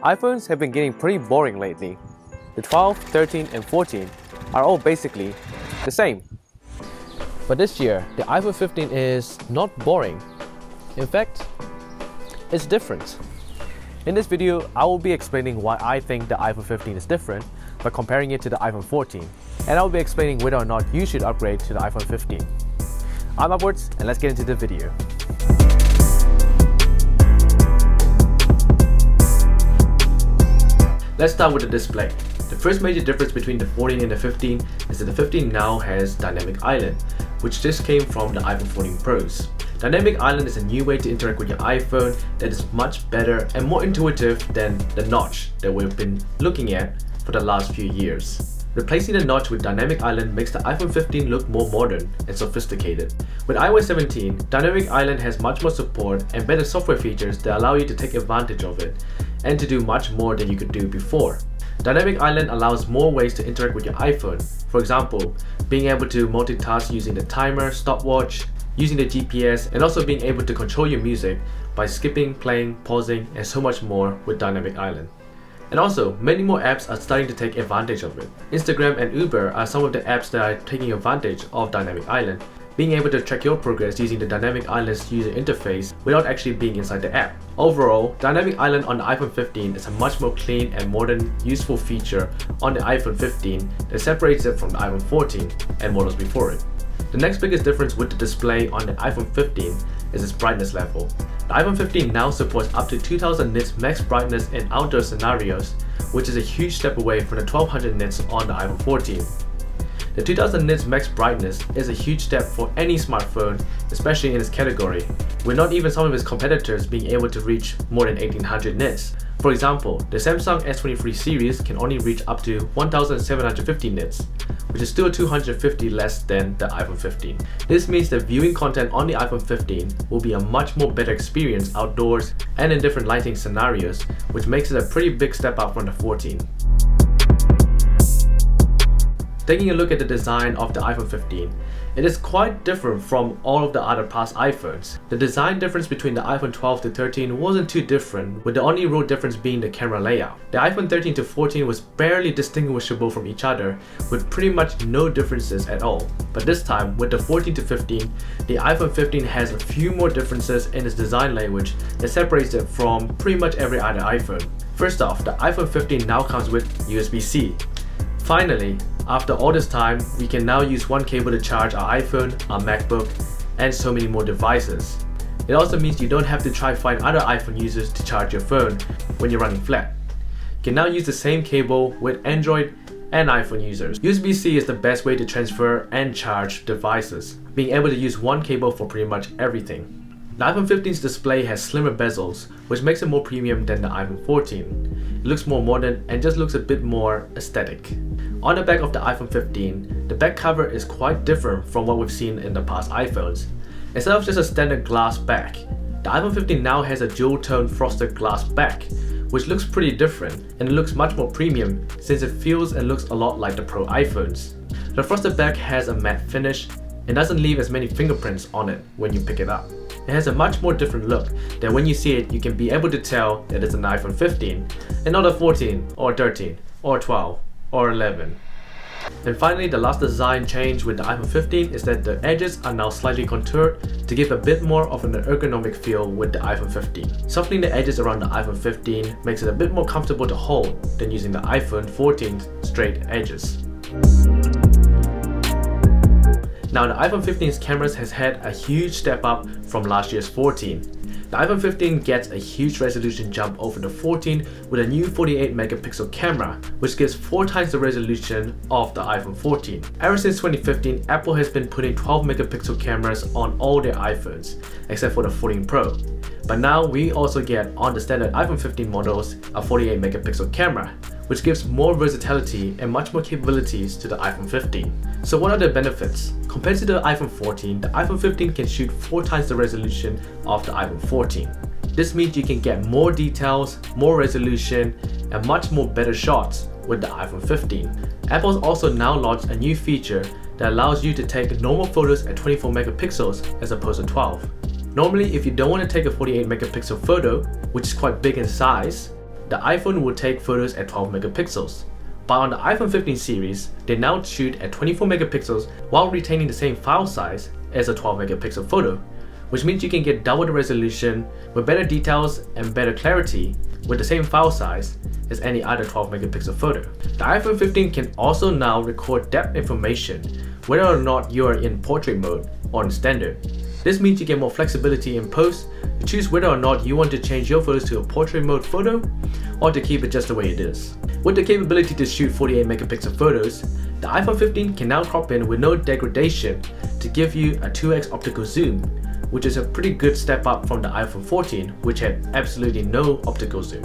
iPhones have been getting pretty boring lately. The 12, 13, and 14 are all basically the same. But this year, the iPhone 15 is not boring. In fact, it's different. In this video, I will be explaining why I think the iPhone 15 is different by comparing it to the iPhone 14. And I will be explaining whether or not you should upgrade to the iPhone 15. I'm Upwards, and let's get into the video. Let's start with the display. The first major difference between the 14 and the 15 is that the 15 now has Dynamic Island, which just came from the iPhone 14 Pros. Dynamic Island is a new way to interact with your iPhone that is much better and more intuitive than the notch that we've been looking at for the last few years. Replacing the notch with Dynamic Island makes the iPhone 15 look more modern and sophisticated. With iOS 17, Dynamic Island has much more support and better software features that allow you to take advantage of it and to do much more than you could do before. Dynamic Island allows more ways to interact with your iPhone. For example, being able to multitask using the timer, stopwatch, using the GPS, and also being able to control your music by skipping, playing, pausing, and so much more with Dynamic Island. And also, many more apps are starting to take advantage of it. Instagram and Uber are some of the apps that are taking advantage of Dynamic Island, being able to track your progress using the Dynamic Island's user interface without actually being inside the app. Overall, Dynamic Island on the iPhone 15 is a much more clean and modern, useful feature on the iPhone 15 that separates it from the iPhone 14 and models before it. The next biggest difference with the display on the iPhone 15 is its brightness level. The iPhone 15 now supports up to 2000 nits max brightness in outdoor scenarios, which is a huge step away from the 1200 nits on the iPhone 14. The 2000 nits max brightness is a huge step for any smartphone, especially in its category, with not even some of its competitors being able to reach more than 1800 nits. For example, the Samsung S23 series can only reach up to 1750 nits, which is still 250 less than the iPhone 15. This means that viewing content on the iPhone 15 will be a much more better experience outdoors and in different lighting scenarios, which makes it a pretty big step up from the 14. Taking a look at the design of the iPhone 15, it is quite different from all of the other past iPhones. The design difference between the iPhone 12 to 13 wasn't too different, with the only real difference being the camera layout. The iPhone 13 to 14 was barely distinguishable from each other, with pretty much no differences at all. But this time, with the 14 to 15, the iPhone 15 has a few more differences in its design language that separates it from pretty much every other iPhone. First off, the iPhone 15 now comes with USB-C. Finally, after all this time, we can now use one cable to charge our iPhone, our MacBook, and so many more devices. It also means you don't have to try find other iPhone users to charge your phone when you're running flat. You can now use the same cable with Android and iPhone users. USB-C is the best way to transfer and charge devices, being able to use one cable for pretty much everything. The iPhone 15's display has slimmer bezels, which makes it more premium than the iPhone 14. It looks more modern and just looks a bit more aesthetic. On the back of the iPhone 15, the back cover is quite different from what we've seen in the past iPhones. Instead of just a standard glass back, the iPhone 15 now has a dual-tone frosted glass back, which looks pretty different and it looks much more premium since it feels and looks a lot like the Pro iPhones. The frosted back has a matte finish and doesn't leave as many fingerprints on it when you pick it up. It has a much more different look that when you see it, you can be able to tell that it's an iPhone 15 and not a 14 or 13 or 12 or 11. And finally, the last design change with the iPhone 15 is that the edges are now slightly contoured to give a bit more of an ergonomic feel with the iPhone 15. Softening the edges around the iPhone 15 makes it a bit more comfortable to hold than using the iPhone 14's straight edges. Now, the iPhone 15's cameras has had a huge step up from last year's 14. The iPhone 15 gets a huge resolution jump over the 14 with a new 48 megapixel camera, which gives 4 times the resolution of the iPhone 14. Ever since 2015, Apple has been putting 12 megapixel cameras on all their iPhones, except for the 14 Pro. But now we also get on the standard iPhone 15 models a 48 megapixel camera, which gives more versatility and much more capabilities to the iPhone 15. So what are the benefits? Compared to the iPhone 14, the iPhone 15 can shoot 4 times the resolution of the iPhone 14. This means you can get more details, more resolution, and much more better shots with the iPhone 15. Apple's also now launched a new feature that allows you to take normal photos at 24 megapixels as opposed to 12. Normally, if you don't want to take a 48 megapixel photo, which is quite big in size, the iPhone will take photos at 12 megapixels. But on the iPhone 15 series, they now shoot at 24 megapixels while retaining the same file size as a 12 megapixel photo, which means you can get double the resolution with better details and better clarity with the same file size as any other 12 megapixel photo. The iPhone 15 can also now record depth information whether or not you are in portrait mode or in standard. This means you get more flexibility in post to choose whether or not you want to change your photos to a portrait mode photo or to keep it just the way it is. With the capability to shoot 48 megapixel photos, the iPhone 15 can now crop in with no degradation to give you a 2x optical zoom, which is a pretty good step up from the iPhone 14, which had absolutely no optical zoom.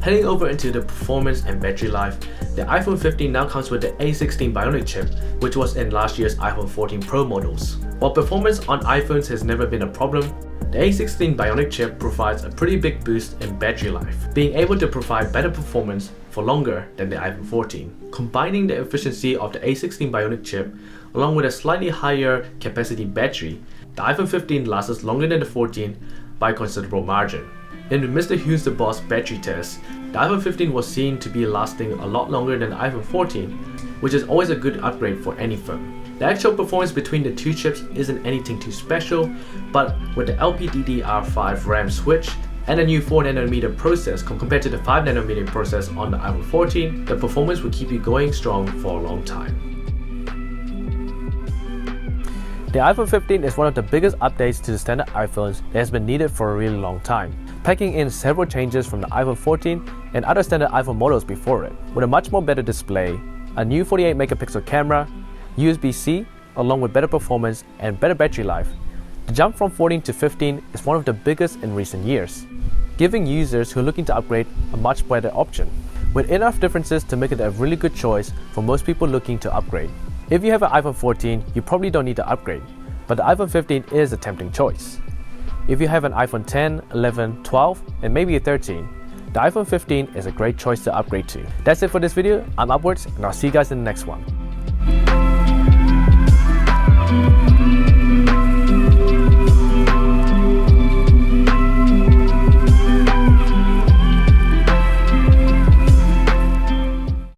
Heading over into the performance and battery life, the iPhone 15 now comes with the A16 Bionic chip, which was in last year's iPhone 14 Pro models. While performance on iPhones has never been a problem, the A16 Bionic chip provides a pretty big boost in battery life, being able to provide better performance for longer than the iPhone 14. Combining the efficiency of the A16 Bionic chip along with a slightly higher capacity battery, the iPhone 15 lasts longer than the 14 by a considerable margin. In the Mr. Who's the Boss battery test, the iPhone 15 was seen to be lasting a lot longer than the iPhone 14, which is always a good upgrade for any phone. The actual performance between the two chips isn't anything too special, but with the LPDDR5 RAM switch and a new 4nm process compared to the 5nm process on the iPhone 14, the performance will keep you going strong for a long time. The iPhone 15 is one of the biggest updates to the standard iPhones that has been needed for a really long time, packing in several changes from the iPhone 14 and other standard iPhone models before it. With a much more better display, a new 48 megapixel camera, USB-C, along with better performance and better battery life, the jump from 14 to 15 is one of the biggest in recent years, giving users who are looking to upgrade a much better option, with enough differences to make it a really good choice for most people looking to upgrade. If you have an iPhone 14, you probably don't need to upgrade, but the iPhone 15 is a tempting choice. If you have an iPhone 10, 11, 12, and maybe a 13, the iPhone 15 is a great choice to upgrade to. That's it for this video. I'm Upwards, and I'll see you guys in the next one.